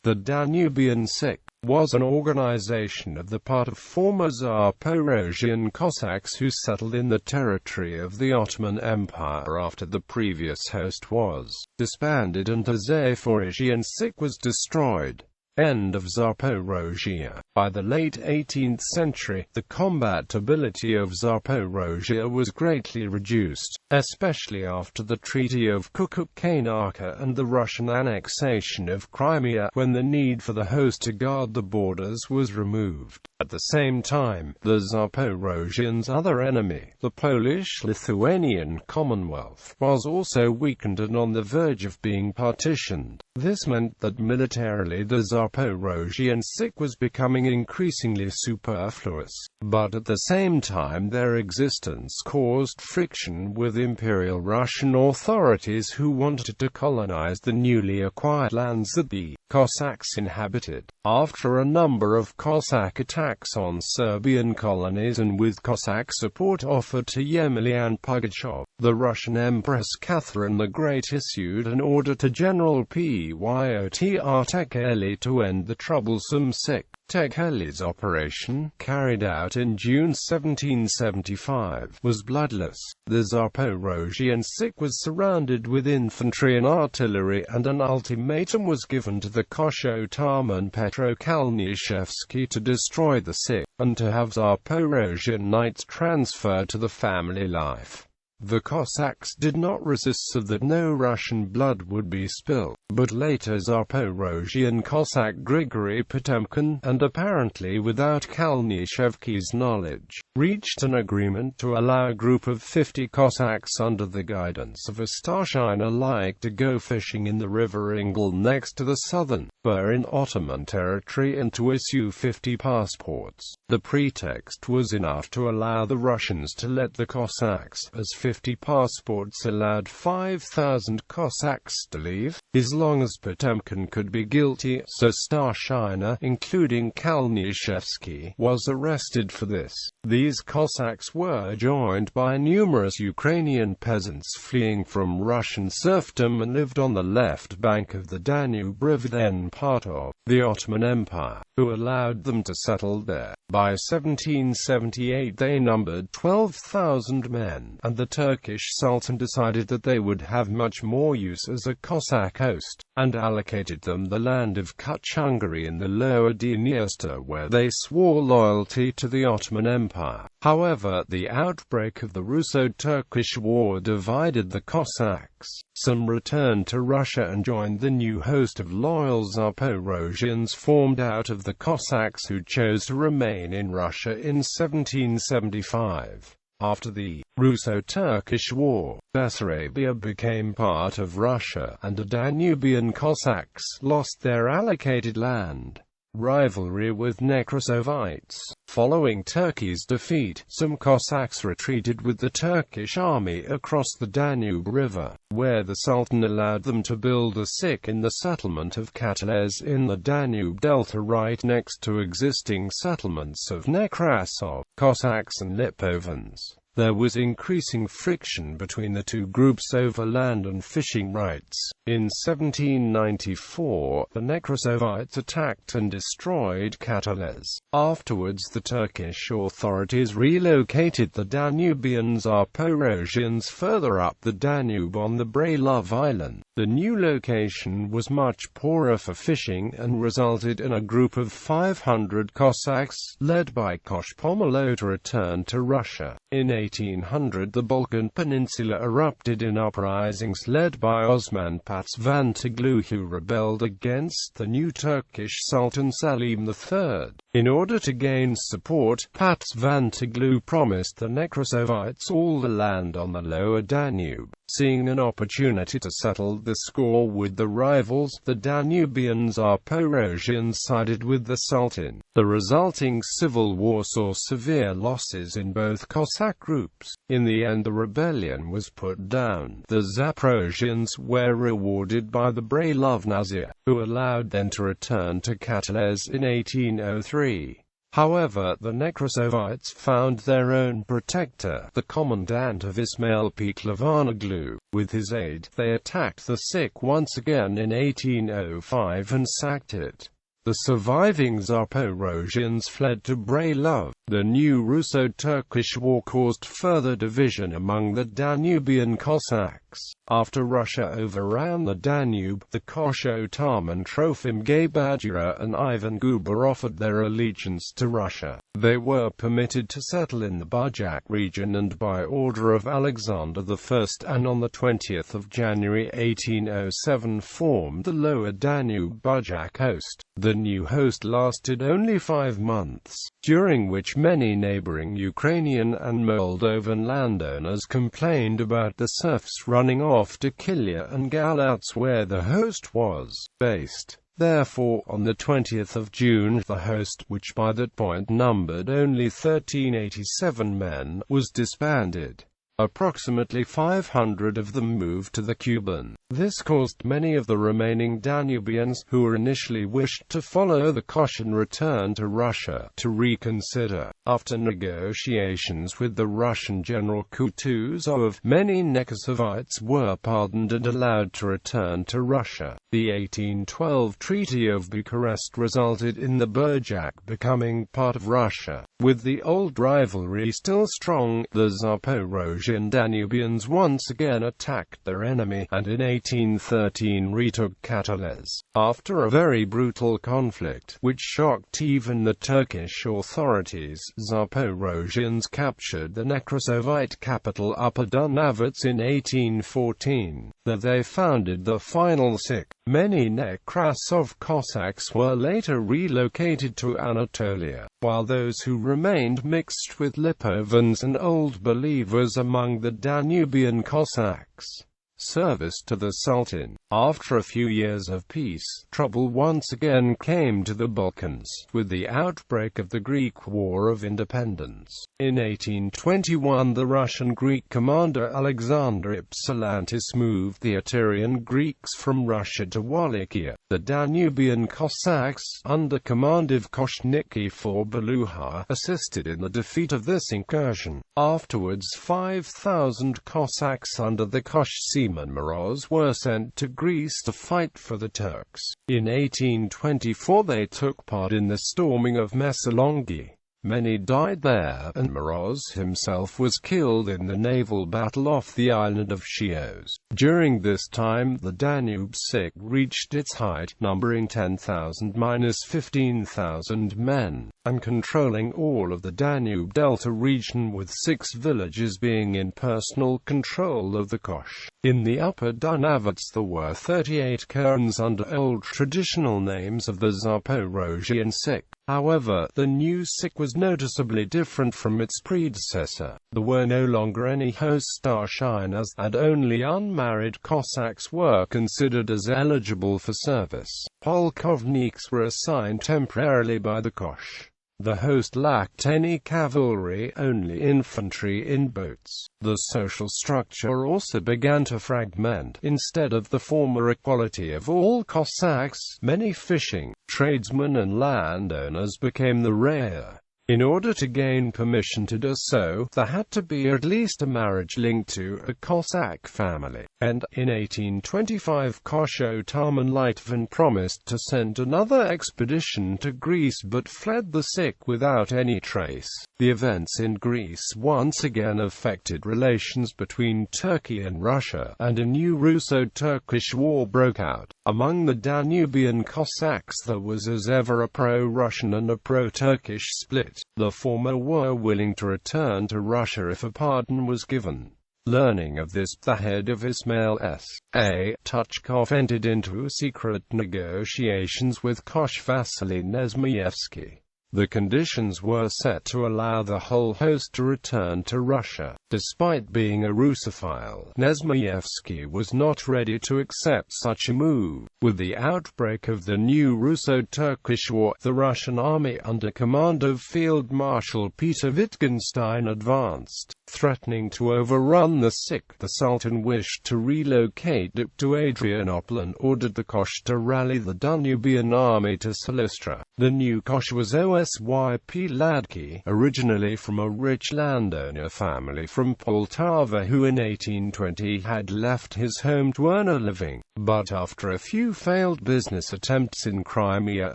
The Danubian Sich was an organization of the part of former Zaporozhian Cossacks who settled in the territory of the Ottoman Empire after the previous host was disbanded and the Zaporozhian Sich was destroyed. End of Zaporozhia. By the late 18th century, the combat ability of Zaporozhia was greatly reduced, especially after the Treaty of Kukukanaka and the Russian annexation of Crimea, when the need for the host to guard the borders was removed. At the same time, the Zaporozhians' other enemy, the Polish-Lithuanian Commonwealth, was also weakened and on the verge of being partitioned. This meant that militarily the Zaporozhian Sich was becoming increasingly superfluous, but at the same time their existence caused friction with Imperial Russian authorities who wanted to colonize the newly acquired lands that the Cossacks inhabited. After a number of Cossack attacks on Serbian colonies and with Cossack support offered to Yemelyan Pugachev, the Russian Empress Catherine the Great issued an order to General Pyotr Tekheli to end the troublesome Sich. Tekheli's operation, carried out in June 1775, was bloodless. The Zaporozhian Sich was surrounded with infantry and artillery, and an ultimatum was given to the Kosh Ottoman Petro Kalnyshevsky to destroy the Sich, and to have Zaporozhian knights transferred to the family life. The Cossacks did not resist so that no Russian blood would be spilled, but later Zaporozhian Cossack Grigory Potemkin, and apparently without Kalnyshevsky's knowledge, reached an agreement to allow a group of 50 Cossacks under the guidance of a starshina to go fishing in the river Ingul next to the southern Bur in Ottoman territory and to issue 50 passports. The pretext was enough to allow the Russians to let the Cossacks, as 50 passports allowed 5,000 Cossacks to leave, as long as Potemkin could be guilty, so Starshina, including Kalnyshevsky, was arrested for this. These Cossacks were joined by numerous Ukrainian peasants fleeing from Russian serfdom and lived on the left bank of the Danube River, then part of the Ottoman Empire, who allowed them to settle there. By 1778 they numbered 12,000 men, and the Turkish Sultan decided that they would have much more use as a Cossack host, and allocated them the land of Kuch-Hungary in the lower Dniester, where they swore loyalty to the Ottoman Empire. However, the outbreak of the Russo-Turkish War divided the Cossacks. Some returned to Russia and joined the new host of loyal Zaporozhians formed out of the Cossacks who chose to remain in Russia in 1775. After the Russo-Turkish War, Bessarabia became part of Russia, and the Danubian Cossacks lost their allocated land. Rivalry with Nekrosovites. Following Turkey's defeat, some Cossacks retreated with the Turkish army across the Danube River, where the Sultan allowed them to build a Sich in the settlement of Kateles in the Danube Delta right next to existing settlements of Nekrasov, Cossacks and Lipovans. There was increasing friction between the two groups over land and fishing rights. In 1794, the Nekrosovites attacked and destroyed Kateles. Afterwards the Turkish authorities relocated the Danubian Zaporozhians further up the Danube on the Bralov Island. The new location was much poorer for fishing and resulted in a group of 500 Cossacks, led by Kosh Pomelo, to return to Russia. In 1800 the Balkan Peninsula erupted in uprisings led by Osman Patsvantiglu, who rebelled against the new Turkish Sultan Selim III. In order to gain support, Patsvantiglu promised the Nekrosovites all the land on the lower Danube. Seeing an opportunity to settle the score with the rivals, the Danubian Zaporozhians sided with the Sultan. The resulting civil war saw severe losses in both Cossack groups. In the end the rebellion was put down. The Zaporozhians were rewarded by the Bralov Nazir, who allowed them to return to Kateles in 1803. However, the Nekrasovites found their own protector, the commandant of Ismail Peklavanoglu. With his aid, they attacked the Sich once again in 1805 and sacked it. The surviving Zaporozhians fled to Bralov. The new Russo-Turkish War caused further division among the Danubian Cossacks. After Russia overran the Danube, the Kosh-Ottoman Trofim Gabadjira and Ivan Guber offered their allegiance to Russia. They were permitted to settle in the Bujak region and by order of Alexander I and on the 20th of January 1807 formed the Lower Danube Bujak host. The new host lasted only 5 months, during which many neighboring Ukrainian and Moldovan landowners complained about the serfs running off to Ilya and Galatz where the host was based. Therefore, on the 20th of June, the host, which by that point numbered only 1387 men, was disbanded. Approximately 500 of them moved to the Kuban. This caused many of the remaining Danubians, who initially wished to follow the Kosh and return to Russia, to reconsider. After negotiations with the Russian general Kutuzov, many Nekrasovites were pardoned and allowed to return to Russia. The 1812 Treaty of Bucharest resulted in the Bujak becoming part of Russia. With the old rivalry still strong, the Zaporozhian Danubians once again attacked their enemy, and in 1813 retook Katolicz. After a very brutal conflict, which shocked even the Turkish authorities, Zaporozhians captured the Nekrasovite capital Upper Dunavets in 1814. There they founded the final Sich. Many Nekrasov Cossacks were later relocated to Anatolia, while those who remained mixed with Lipovans and Old Believers among the Danubian Cossacks. Service to the Sultan. After a few years of peace, trouble once again came to the Balkans, with the outbreak of the Greek War of Independence. In 1821 the Russian-Greek commander Alexander Ypsilantis moved the Illyrian Greeks from Russia to Wallachia. The Danubian Cossacks, under command of Koshniki IV Beluha, assisted in the defeat of this incursion. Afterwards 5,000 Cossacks under the Kosh Moroz were sent to Greece to fight for the Turks. In 1824 they took part in the storming of Messaloniki. Many died there, and Moroz himself was killed in the naval battle off the island of Chios. During this time the Danube Sich reached its height, numbering 10,000–15,000 men, and controlling all of the Danube Delta region, with 6 villages being in personal control of the Kosh. In the Upper Dunavets there were 38 kerns under old traditional names of the Zaporozhian Sich. However, the new Sich was noticeably different from its predecessor. There were no longer any host starshinas, and only unmarried Cossacks were considered as eligible for service. Polkovniks were assigned temporarily by the Kosh. The host lacked any cavalry, only infantry in boats. The social structure also began to fragment. Instead of the former equality of all Cossacks, many fishing, tradesmen and landowners became the rare. In order to gain permission to do so, there had to be at least a marriage linked to a Cossack family. And, in 1825 Kosh-Ottoman Litvin promised to send another expedition to Greece but fled the Sich without any trace. The events in Greece once again affected relations between Turkey and Russia, and a new Russo-Turkish war broke out. Among the Danubian Cossacks there was as ever a pro-Russian and a pro-Turkish split. The former were willing to return to Russia if a pardon was given. Learning of this, the head of Ismail S.A. Tuchkov entered into secret negotiations with Kosh Vasily Nesmayevsky. The conditions were set to allow the whole host to return to Russia. Despite being a Russophile, Nesmayevsky was not ready to accept such a move. With the outbreak of the new Russo-Turkish War, the Russian army under command of Field Marshal Peter Wittgenstein advanced. Threatening to overrun the Sich, the Sultan wished to relocate it to Adrianople and ordered the Kosh to rally the Danubian army to Silistra. The new Kosh was Osyp Ladki, originally from a rich landowner family from Poltava who in 1820 had left his home to earn a living, but after a few failed business attempts in Crimea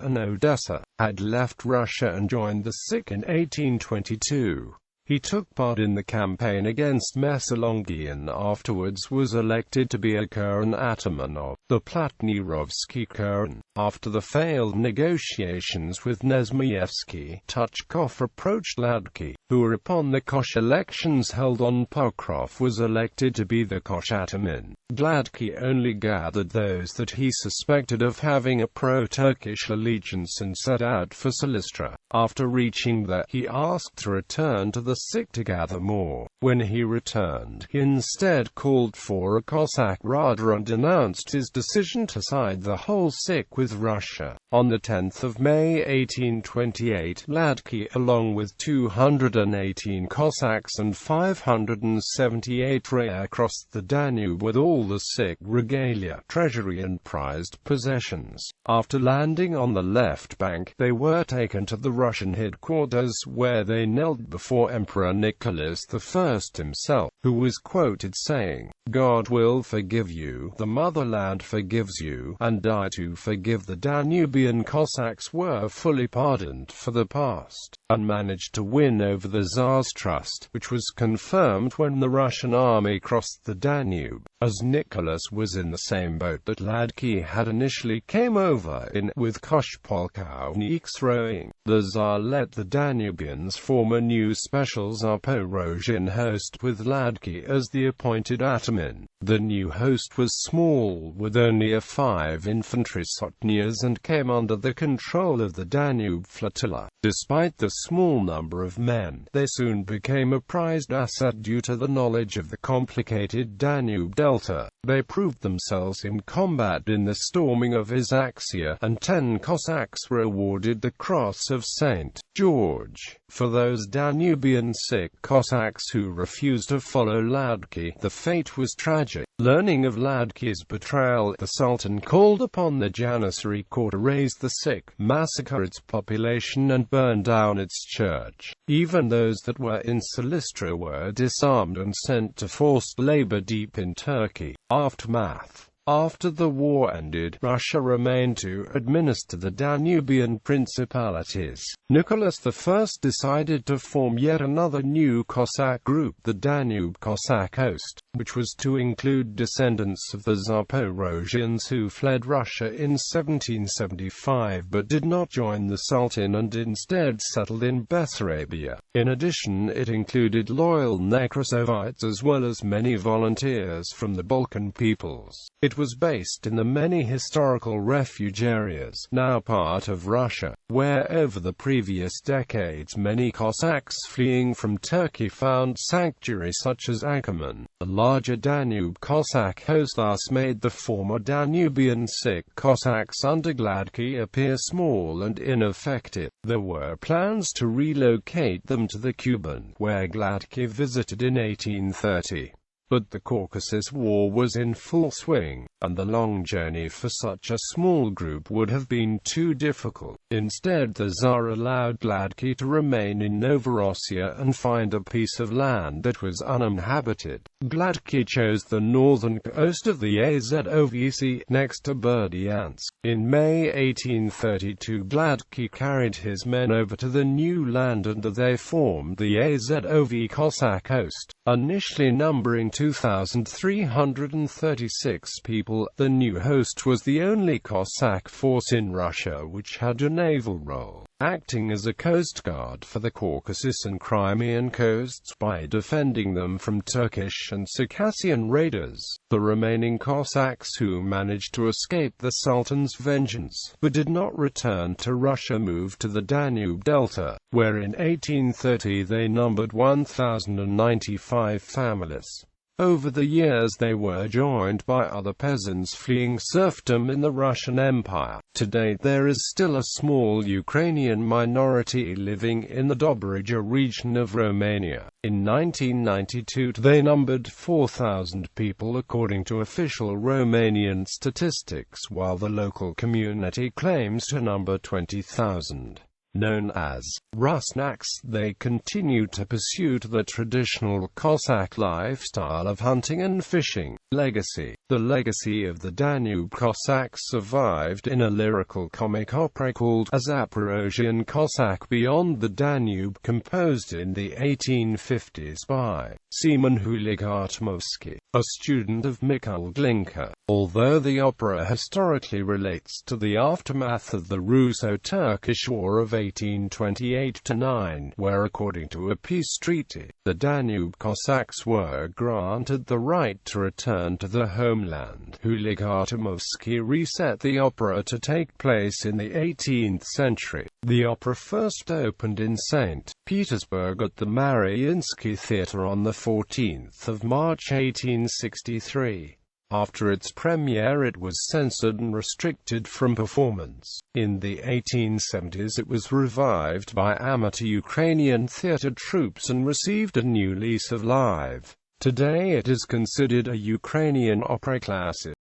and Odessa, had left Russia and joined the Sich in 1822. He took part in the campaign against Messaloniki and afterwards was elected to be a Kuren Ataman of the Platnirovsky Kuren. After the failed negotiations with Nezmayevsky, Tuchkov approached Ladki, who upon the Kosh elections held on Pokrov was elected to be the Kosh Ataman. Gladki only gathered those that he suspected of having a pro-Turkish allegiance and set out for Silistra. After reaching there, he asked to return to the Sich to gather more. When he returned, he instead called for a Cossack Rada and announced his decision to side the whole Sich with Russia. On the 10th of May 1828, Ladki, along with 218 Cossacks and 578 Raya, crossed the Danube with all the Sich regalia, treasury and prized possessions. After landing on the left bank, they were taken to the Russian headquarters, where they knelt before Emperor Nicholas I himself, who was quoted saying, "God will forgive you, the motherland forgives you, and I too forgive." The Danubian Cossacks were fully pardoned for the past, and managed to win over the Tsar's trust, which was confirmed when the Russian army crossed the Danube. As Nicholas was in the same boat that Ladki had initially came over in, with Kosh Polkovniks rowing, the Tsar let the Danubians form a new special Zaporozhian host with Ladki as the appointed ataman. The new host was small, with only 5 infantry sotnias and came under the control of the Danube flotilla. Despite the small number of men, they soon became a prized asset due to the knowledge of the complicated Danube delta. They proved themselves in combat in the storming of Isaxia, and 10 Cossacks were awarded the Cross of St. George. For those Danubian Sich Cossacks who refused to follow Ladki, the fate was tragic. Learning of Ladki's betrayal, the Sultan called upon the Janissary court to raise the Sich, massacre its population and burn down its church. Even those that were in Silistra were disarmed and sent to forced labor deep in Turkey. Aftermath. After the war ended, Russia remained to administer the Danubian principalities. Nicholas I decided to form yet another new Cossack group, the Danube Cossack Host, which was to include descendants of the Zaporozhians who fled Russia in 1775 but did not join the Sultan and instead settled in Bessarabia. In addition, it included loyal Nekrasovites as well as many volunteers from the Balkan peoples. It was based in the many historical refuge areas, now part of Russia, where over the previous decades many Cossacks fleeing from Turkey found sanctuary, such as Ackerman. The larger Danube Cossack host thus made the former Danubian Sich Cossacks under Gladki appear small and ineffective. There were plans to relocate them to the Kuban, where Gladki visited in 1830. But the Caucasus War was in full swing, and the long journey for such a small group would have been too difficult. Instead, the Tsar allowed Gladki to remain in Novorossiya and find a piece of land that was uninhabited. Gladki chose the northern coast of the Azov next to Berdyansk. In May 1832, Gladki carried his men over to the new land and they formed the Azov Cossack Host, initially numbering 2,336 people. The new host was the only Cossack force in Russia which had a naval role, acting as a coast guard for the Caucasus and Crimean coasts by defending them from Turkish and Circassian raiders. The remaining Cossacks who managed to escape the Sultan's vengeance, but did not return to Russia, moved to the Danube Delta, where in 1830 they numbered 1,095 families. Over the years they were joined by other peasants fleeing serfdom in the Russian Empire. Today there is still a small Ukrainian minority living in the Dobrija region of Romania. In 1992 they numbered 4,000 people according to official Romanian statistics, while the local community claims to number 20,000. Known as Rusnaks, they continue to pursue the traditional Cossack lifestyle of hunting and fishing. Legacy. The legacy of the Danube Cossacks survived in a lyrical comic opera called A Zaporozhian Cossack Beyond the Danube, composed in the 1850s by Seaman Iliya, a student of Mikhail Glinka. Although the opera historically relates to the aftermath of the Russo-Turkish War of 1828–9, where according to a peace treaty, the Danube Cossacks were granted the right to return to the homeland. Iliya reset the opera to take place in the 18th century. The opera first opened in Saint Petersburg at the Mariinsky Theatre on 14 March 1863. After its premiere it was censored and restricted from performance. In the 1870s it was revived by amateur Ukrainian theatre troupes and received a new lease of life. Today it is considered a Ukrainian opera classic.